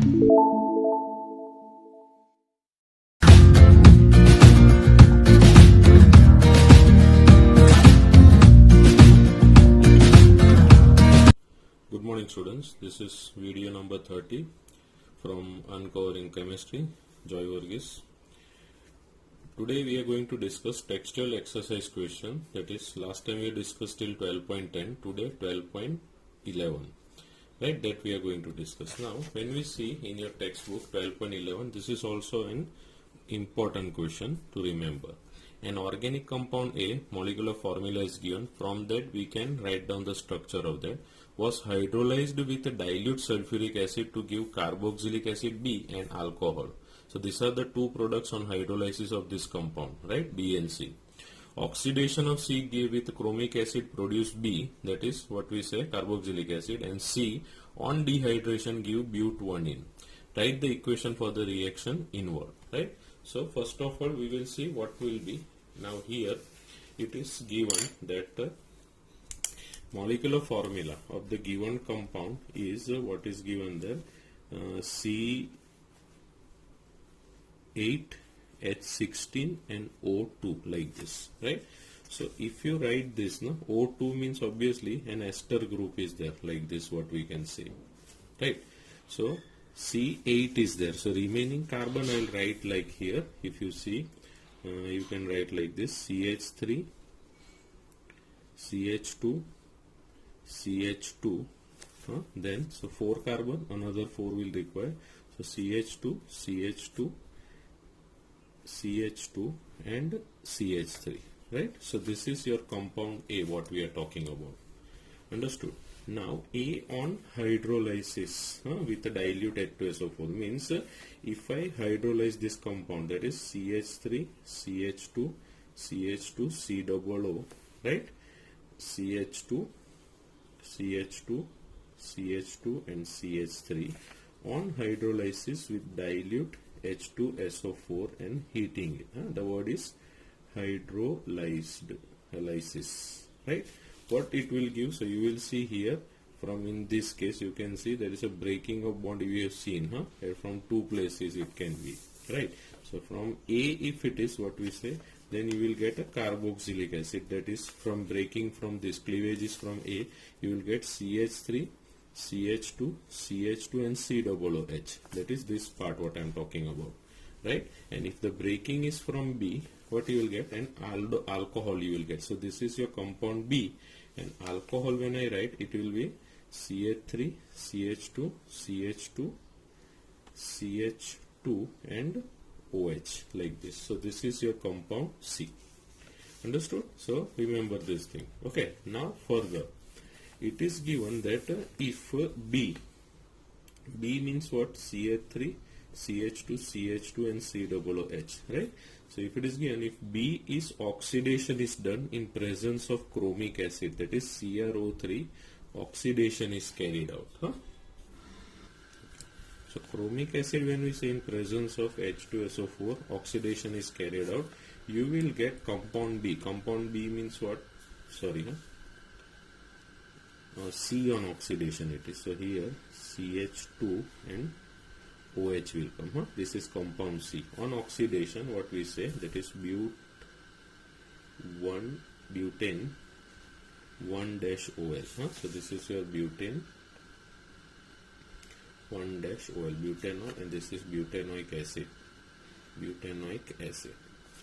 Good morning students, this is video number 30 from Uncovering Chemistry, Joy Varghese. Today we are going to discuss textual exercise question, that is last time we discussed till 12.10, today 12.11, right, that we are going to discuss. Now when we see in your textbook 12.11, this is also an important question to remember. An organic compound A, molecular formula is given, from that we can write down the structure of that. Was hydrolyzed with a dilute sulfuric acid to give carboxylic acid B and alcohol. So these are the two products on hydrolysis of this compound, right, B and C. Oxidation of C give with chromic acid produce B, that is what we say carboxylic acid, and C on dehydration give but1-ene. Write the equation for the reaction inward, right. So first of all we will see what will be. Now here it is given that molecular formula of the given compound is what is given there, C8H16 and O2, like this, right. So if you write this, no, O2 means obviously an ester group is there, like this, what we can say, right. So C8 is there, so remaining carbon I will write like here. If you see, you can write like this, CH3, CH2, CH2, then so 4 carbon, another 4 will require, so CH2, CH2, CH2 and CH3, right. So this is your compound A, what we are talking about. Understood? Now A on hydrolysis with a dilute H2SO4 means if I hydrolyze this compound, that is CH3, CH2, CH2, COO, right, CH2, CH2, CH2 and CH3 on hydrolysis with dilute H2SO4 and heating it. The word is hydrolyzed, right. What it will give, so you will see here from, in this case you can see there is a breaking of bond we have seen, from two places it can be, right. So from A, if it is what we say, then you will get a carboxylic acid, that is from breaking from this, cleavage is from A, you will get CH3, CH2, CH2 and COOH, that is this part what I am talking about, right. And if the breaking is from B, what you will get, an alcohol you will get. So this is your compound B, and alcohol when I write, it will be CH3, CH2, CH2, CH2 and OH, like this. So this is your compound C. Understood? So remember this thing. Okay, now further it is given that if B means what, CH3, CH2, CH2 and COOH, right. So if it is given, if B is oxidation is done in presence of chromic acid, that is CrO3, oxidation is carried out. So chromic acid, when we say in presence of H2SO4, oxidation is carried out, you will get compound B. Compound B means what? Sorry, C on oxidation it is. So here CH2 and OH will come. This is compound C. On oxidation, what we say, that is butane 1-OL. So this is your butane 1-OL, butanol, and this is butanoic acid. Butanoic acid,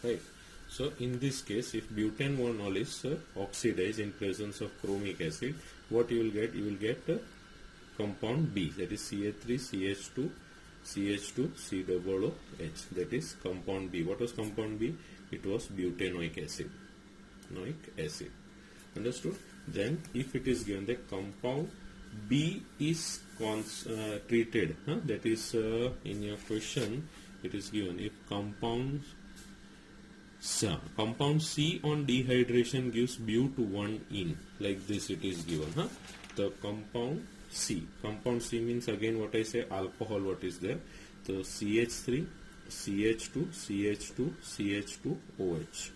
right. So in this case, if butanol is oxidized in presence of chromic acid, what you will get? You will get compound B, that is CH3, CH2, CH2, COOH, that is compound B. What was compound B? It was butanoic acid. Understood? Then if it is given that compound B is treated, that is in your question it is given, if compound C on dehydration gives but1-ene, like this it is given. The compound C means again what I say, alcohol, what is there, so CH3, CH2, CH2, CH2, OH.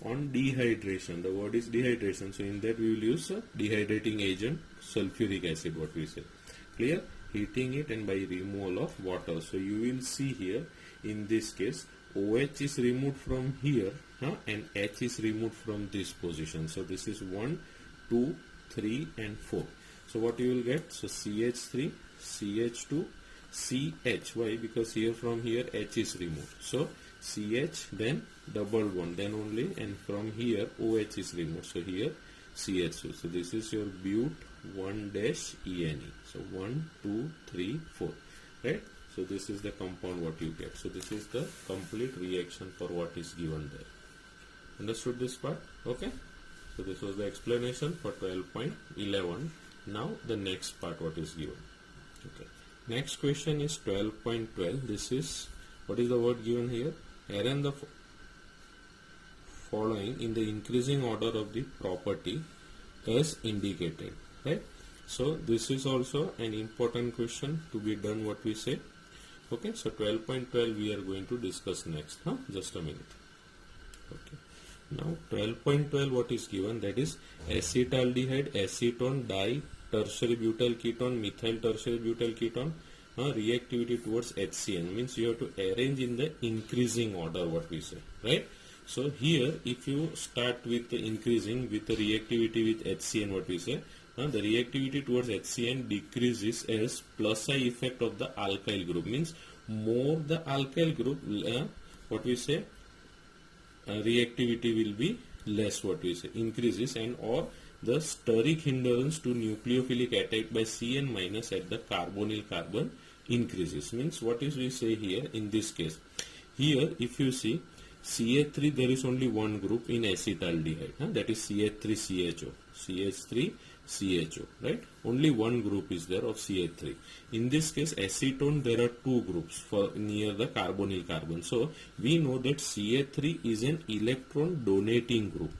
On dehydration, the word is dehydration, so in that we will use a dehydrating agent, sulfuric acid, what we say. Clear? heating it and by removal of water. So you will see here in this case OH is removed from here, and H is removed from this position. So this is 1, 2, 3 and 4. So what you will get? So CH3, CH2, CH. Why? Because here from here H is removed. So CH, then double bond, then only, and from here OH is removed. So here CH2. So this is your but 1-ene. So 1, 2, 3, 4. Right? So this is the compound what you get. So this is the complete reaction for what is given there. Understood this part? Okay. So this was the explanation for 12.11. Now the next part what is given. Okay. Next question is 12.12. This is, what is the word given here? Arrange the following in the increasing order of the property as indicated. Right? So this is also an important question to be done what we say. Okay, so 12.12 we are going to discuss next. Just a minute. Okay. Now 12.12 what is given, that is acetaldehyde, acetone, di, tertiary butyl ketone, methyl tertiary butyl ketone, reactivity towards HCN, means you have to arrange in the increasing order what we say, right? So here if you start with the increasing with the reactivity with HCN what we say, the reactivity towards HCN decreases as plus I effect of the alkyl group, means more the alkyl group what we say reactivity will be less what we say, increases, and or the steric hindrance to nucleophilic attack by Cn minus at the carbonyl carbon increases. Means what is we say here in this case, here if you see CH3 there is only one group in acetaldehyde, that is CH3CHO, CH3CHO, right? Only one group is there of CH3. In this case acetone there are two groups for near the carbonyl carbon. So we know that CH3 is an electron donating group.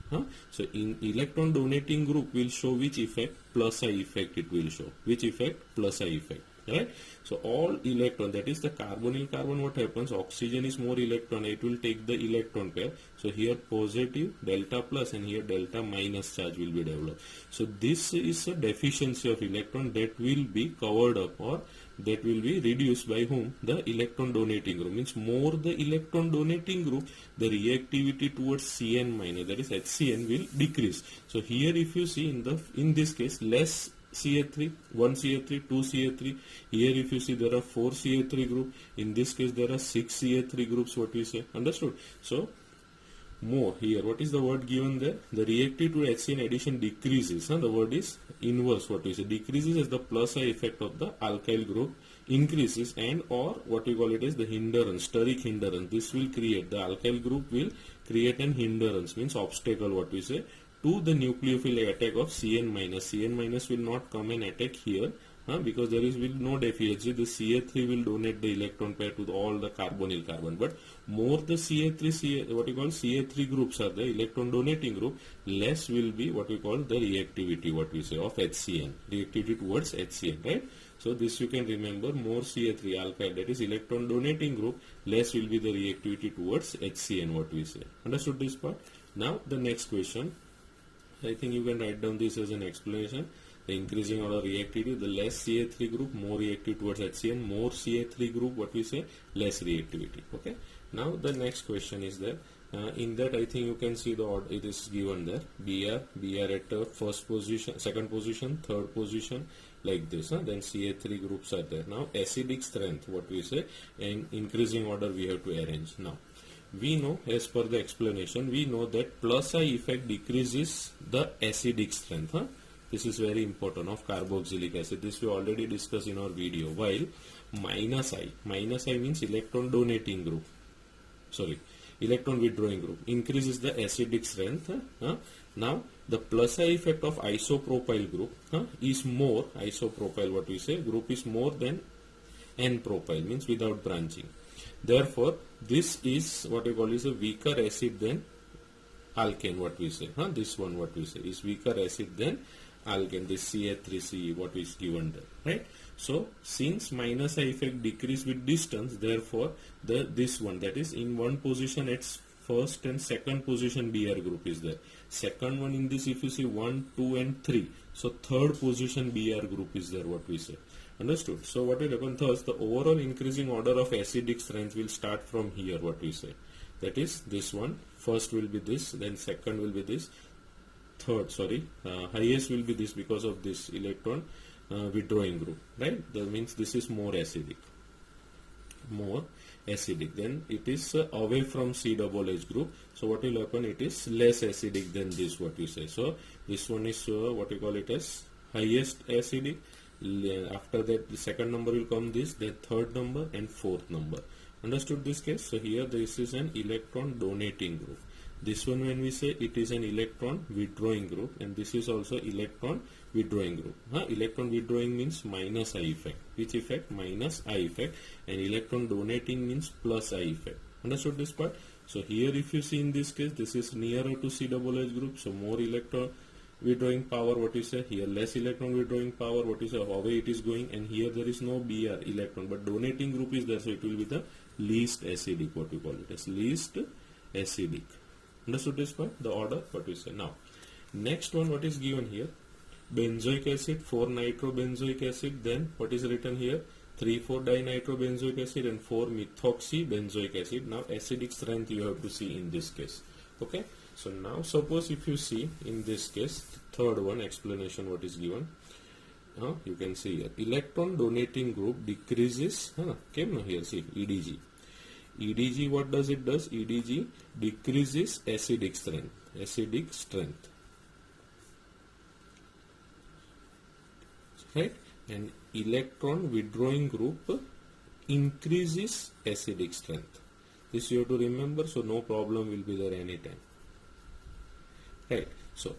So in electron donating group will show which effect? Plus I effect it will show. Which effect? Plus I effect. Right? So all electron, that is the carbonyl carbon, what happens? Oxygen is more electron, it will take the electron pair. So here positive delta plus and here delta minus charge will be developed. So this is a deficiency of electron that will be covered up, or that will be reduced by whom? The electron donating group. Means more the electron donating group, the reactivity towards Cn minus, that is HCN, will decrease. So here if you see in this case less CH3, 1 CH3, 2 CH3. Here if you see there are 4 CH3 group. In this case there are 6 CH3 groups what we say. Understood? So more here. What is the word given there? The reactive to HCN addition decreases. The word is inverse what we say. Decreases as the plus I effect of the alkyl group increases, and or what we call it is the hindrance, steric hindrance. This will create, the alkyl group will create an hindrance, means obstacle what we say, to the nucleophilic attack of Cn minus. Cn minus will not come and attack here because there will no deficiency. The CH3 will donate the electron pair to all the carbonyl carbon. But more the CH3, what we call CH3 groups are the electron donating group, less will be what we call the reactivity, what we say, of HCN, reactivity towards HCN, right? So this you can remember, more CH3 alkyl, that is electron donating group, less will be the reactivity towards HCN, what we say. Understood this part? Now the next question. I think you can write down this as an explanation. The increasing order reactivity, the less CH3 group, more reactive towards HCN, more CH3 group, what we say, less reactivity. Okay. Now the next question is there. In that I think you can see the order, it is given there. BR at first position, second position, third position, like this. Then CH3 groups are there. Now acidic strength, what we say, in increasing order we have to arrange. Now we know, as per the explanation, we know that plus I effect decreases the acidic strength. This is very important of carboxylic acid. This we already discussed in our video. While minus I means electron donating group, sorry, electron withdrawing group, increases the acidic strength. Now the plus I effect of isopropyl group is more, isopropyl what we say, group is more than N-propyl, means without branching. Therefore, this is what we call is a weaker acid than alkane, what we say. This one what we say is weaker acid than alkane, this CH3CE what is given there, right? So, since minus I effect decrease with distance, therefore, this one, that is in one position its first and second position BR group is there. Second one in this if you see 1, 2 and 3. So, third position BR group is there, what we say. Understood? So what will happen? Thus, the overall increasing order of acidic strength will start from here, what we say. That is, this one, first will be this, then second will be this, highest will be this because of this electron withdrawing group, right? That means this is more acidic. Then it is away from C double H group. So what will happen? It is less acidic than this, what you say. So this one is what you call it as highest acidic. After that, the second number will come this, then third number and fourth number. Understood this case? So here this is an electron donating group. This one, when we say, it is an electron withdrawing group, and this is also electron withdrawing group. Electron withdrawing means minus I effect. Which effect? Minus I effect. And electron donating means plus I effect. Understood this part? So here if you see in this case, this is nearer to C double H group, so more electron withdrawing power, what you say. Here less electron withdrawing power, what you say, away it is going, and here there is no Br electron, but donating group is there, so it will be the least acidic, what we call it as least acidic. Understood this part? The order, what we say. Now, next one, what is given here? Benzoic acid, 4-nitrobenzoic acid, then what is written here? 3,4-dinitrobenzoic acid and 4-methoxybenzoic acid. Now, acidic strength you have to see in this case. Okay? So, now suppose if you see in this case, third one, explanation what is given. You can see here, electron donating group decreases, came now here, see, EDG. EDG, what does it does? EDG decreases acidic strength, right? And electron withdrawing group increases acidic strength. This you have to remember, so no problem will be there anytime, right? So,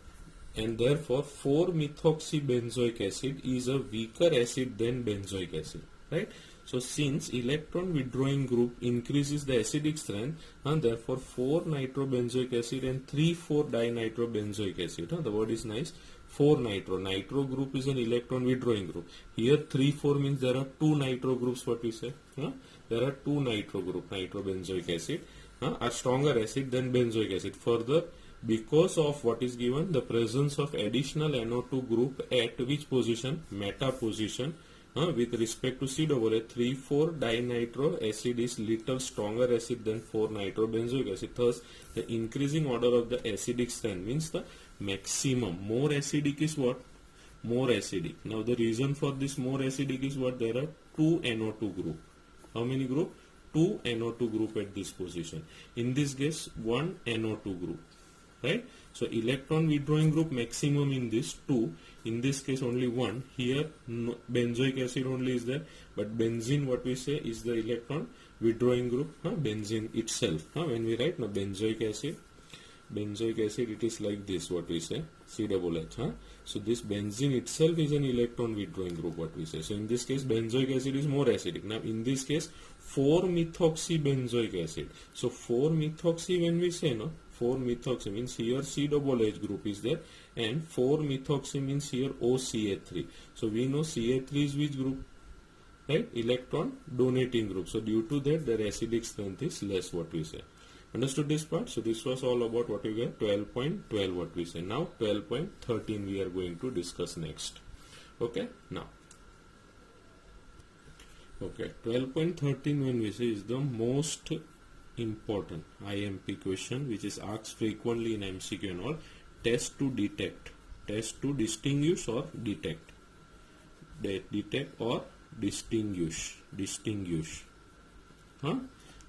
and therefore 4-methoxybenzoic acid is a weaker acid than benzoic acid, right? So since electron withdrawing group increases the acidic strength, and therefore 4-nitrobenzoic acid and 3,4-dinitrobenzoic acid. The word is nice. 4-nitro. Nitro group is an electron withdrawing group. Here 3,4 means there are 2 nitro groups, what we say. There are 2 nitro group. Nitrobenzoic acid are stronger acid than benzoic acid. Further, because of what is given, the presence of additional NO2 group at which position? Meta position. With respect to C double H, 3,4-dinitro acid is little stronger acid than 4-nitrobenzoic acid. Thus, the increasing order of the acidic strength means the maximum. More acidic is what? More acidic. Now, the reason for this more acidic is what? There are 2 NO2 group. How many group? 2 NO2 group at this position. In this case, 1 NO2 group. Right? So electron withdrawing group maximum in this 2, in this case only 1. Here no, benzoic acid only is there, but benzene, what we say, is the electron withdrawing group. Benzene itself. When we write now benzoic acid, it is like this, what we say, C double H. So this benzene itself is an electron withdrawing group, what we say. So in this case benzoic acid is more acidic. Now in this case 4-methoxybenzoic acid. So 4-methoxy, when we say 4-methoxy means here C double H group is there, and 4-methoxy means here OCA3. So we know Ca3 is which group? Right? Electron donating group. So due to that, their acidic strength is less, what we say. Understood this part? So this was all about what we get, 12.12 what we say. Now 12.13 we are going to discuss next. Okay? Now. Okay, 12.13 when we say is the most important IMP question which is asked frequently in MCQ and all. Test to detect, test to distinguish or detect, detect or distinguish.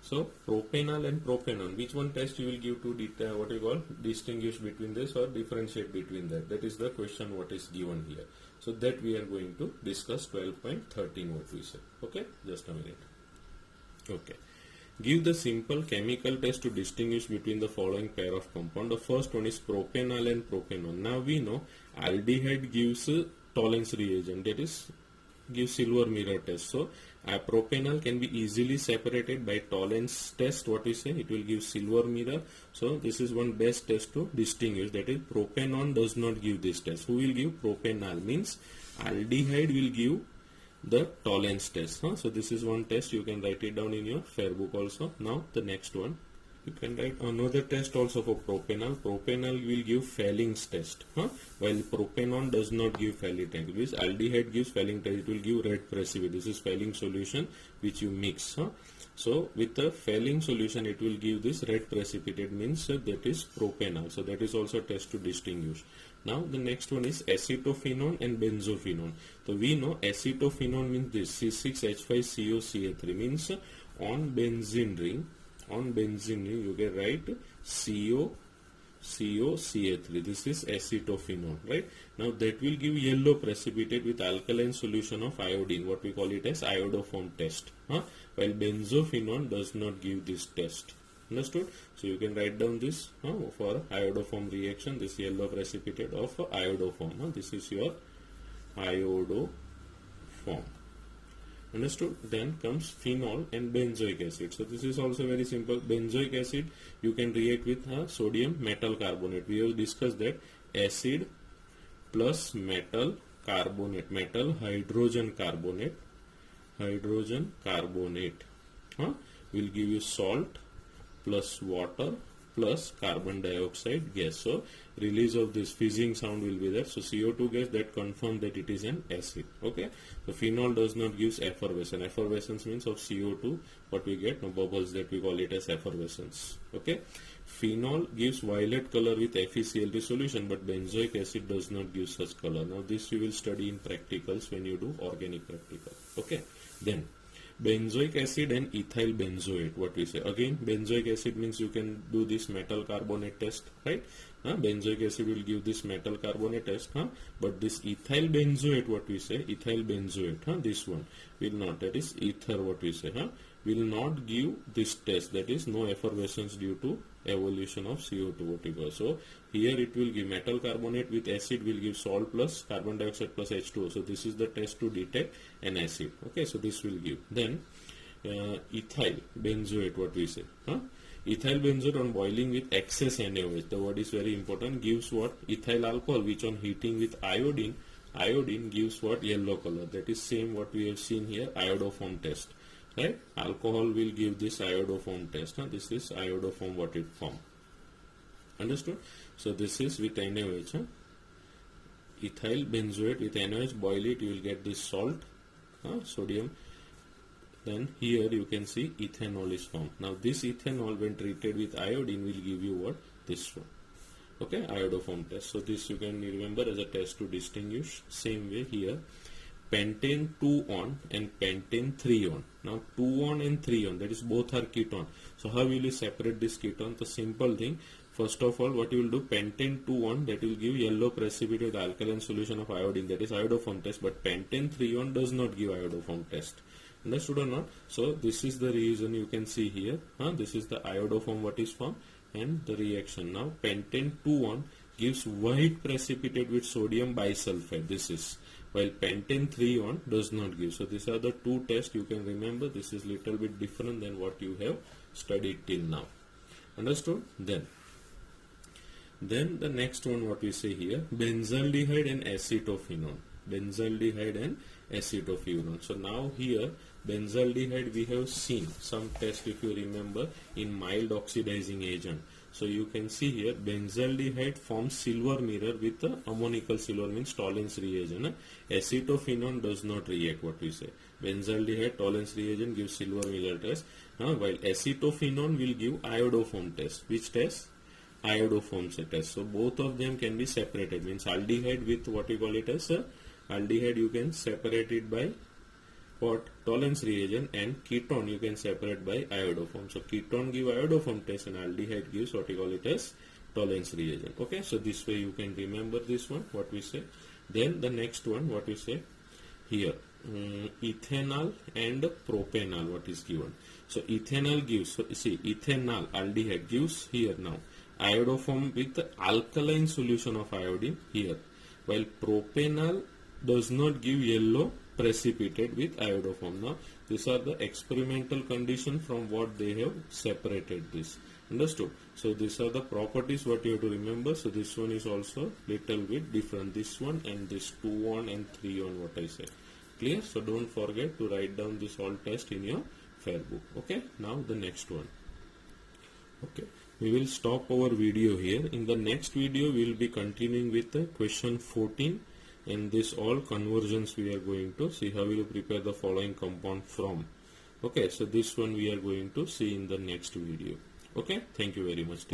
So propanol and propanone, which one test you will give to what you call distinguish between this or differentiate between that? That is the question what is given here. So that we are going to discuss 12.13 what we said. Okay, just a minute. Okay. Give the simple chemical test to distinguish between the following pair of compound. The first one is propanol and propanone. Now we know aldehyde gives Tollens reagent, that is gives silver mirror test. So propanol can be easily separated by Tollens test. What we say, it will give silver mirror. So this is one best test to distinguish, that is propanone does not give this test. Who will give? Propanol, means aldehyde will give the Tollens test. So this is one test, you can write it down in your fair book also. Now the next one, You can write another test also for propanol. Propanol will give Felling's test, while propanone does not give Felling's test. This aldehyde gives Felling's test. It will give red precipitate. This is Felling solution which you mix. So with the Felling solution, it will give this red precipitate, means that is propanol. So that is also a test to distinguish. Now the next one is acetophenone and benzophenone. So we know acetophenone means this C6H5COCA3, means on benzene ring you can write COCA3. This is acetophenone, right? Now that will give yellow precipitate with alkaline solution of iodine, what we call it as iodoform test, while benzophenone does not give this test. Understood? So you can write down this for iodoform reaction, this yellow precipitate of iodoform. This is your iodoform. Understood? Then comes phenol and benzoic acid. So this is also very simple. Benzoic acid you can react with sodium metal carbonate. We have discussed that acid plus metal carbonate, metal hydrogen carbonate will give you salt plus water plus carbon dioxide gas. So release of this fizzing sound will be there. So CO2 gas, that confirms that it is an acid. Okay. So phenol does not give effervescence. Effervescence means of CO2 what we get, no bubbles, that we call it as effervescence. Okay. Phenol gives violet color with FeCl3 solution, but benzoic acid does not give such color. Now this you will study in practicals when you do organic practical. Okay. Then benzoic acid and ethyl benzoate, what we say. Again, benzoic acid means you can do this metal carbonate test, right? Benzoic acid will give this metal carbonate test, but this ethyl benzoate, what we say, ethyl benzoate, this one will not, that is ether, what we say, will not give this test, that is no effervescence due to evolution of CO2, what we call. So here it will give metal carbonate with acid will give salt plus carbon dioxide plus H2O. So this is the test to detect an acid. Okay, so this will give. Then ethyl benzoate, what we say, ethyl benzoate on boiling with excess NaOH, the word is very important, gives what? Ethyl alcohol, which on heating with iodine gives what? Yellow color. That is same what we have seen here, iodoform test, right? Alcohol will give this iodoform test. This is iodoform what it form. Understood? So this is with NaOH. Ethyl benzoate with NaOH, boil it, you will get this salt, sodium. Then here you can see ethanol is formed. Now this ethanol when treated with iodine will give you what? This one. Okay, iodoform test. So this you can remember as a test to distinguish. Same way here, pentane 2-on and pentane 3-on. Now 2-on and 3-on, that is both are ketone. So how will you separate this ketone? The simple thing, first of all, what you will do, pentane 2-on, that will give yellow precipitate with alkaline solution of iodine, that is iodoform test, but pentane 3-on does not give iodoform test. Understood or not? So this is the reason you can see here. This is the iodoform what is formed and the reaction. Now pentane 2-on gives white precipitate with sodium bisulfite. This is, while pentane 3-on does not give. So these are the two tests you can remember. This is little bit different than what you have studied till now. Understood? Then the next one what we say here, benzaldehyde and acetophenone. Benzaldehyde and acetophenone. So now here benzaldehyde we have seen some test, if you remember, in mild oxidizing agent. So you can see here benzaldehyde forms silver mirror with the ammoniacal silver, means Tollens reagent. Acetophenone does not react, what we say. Benzaldehyde Tollens reagent gives silver mirror test, while acetophenone will give iodoform test. Which test? Iodoform test. So both of them can be separated, means aldehyde with what we call it as aldehyde you can separate it by what? Tollens reagent, and ketone you can separate by iodoform. So ketone give iodoform test and aldehyde gives what we call it as Tollens reagent. Okay, so this way you can remember this one what we say. Then the next one what we say here, ethanol and propanol what is given. So ethanol gives, so see, ethanol aldehyde gives here now iodoform with alkaline solution of iodine here, while propanol does not give yellow precipitate with iodoform. Now these are the experimental condition from what they have separated this. Understood? So these are the properties what you have to remember. So this one is also little bit different, this one and this 2-on and 3-on what I said. Clear? So don't forget to write down this all test in your fair book. Okay, now the next one, Okay, we will stop our video here. In the next video we will be continuing with question 14, and this all conversions we are going to see how we will prepare the following compound from. Okay, so this one we are going to see in the next video. Okay, thank you very much.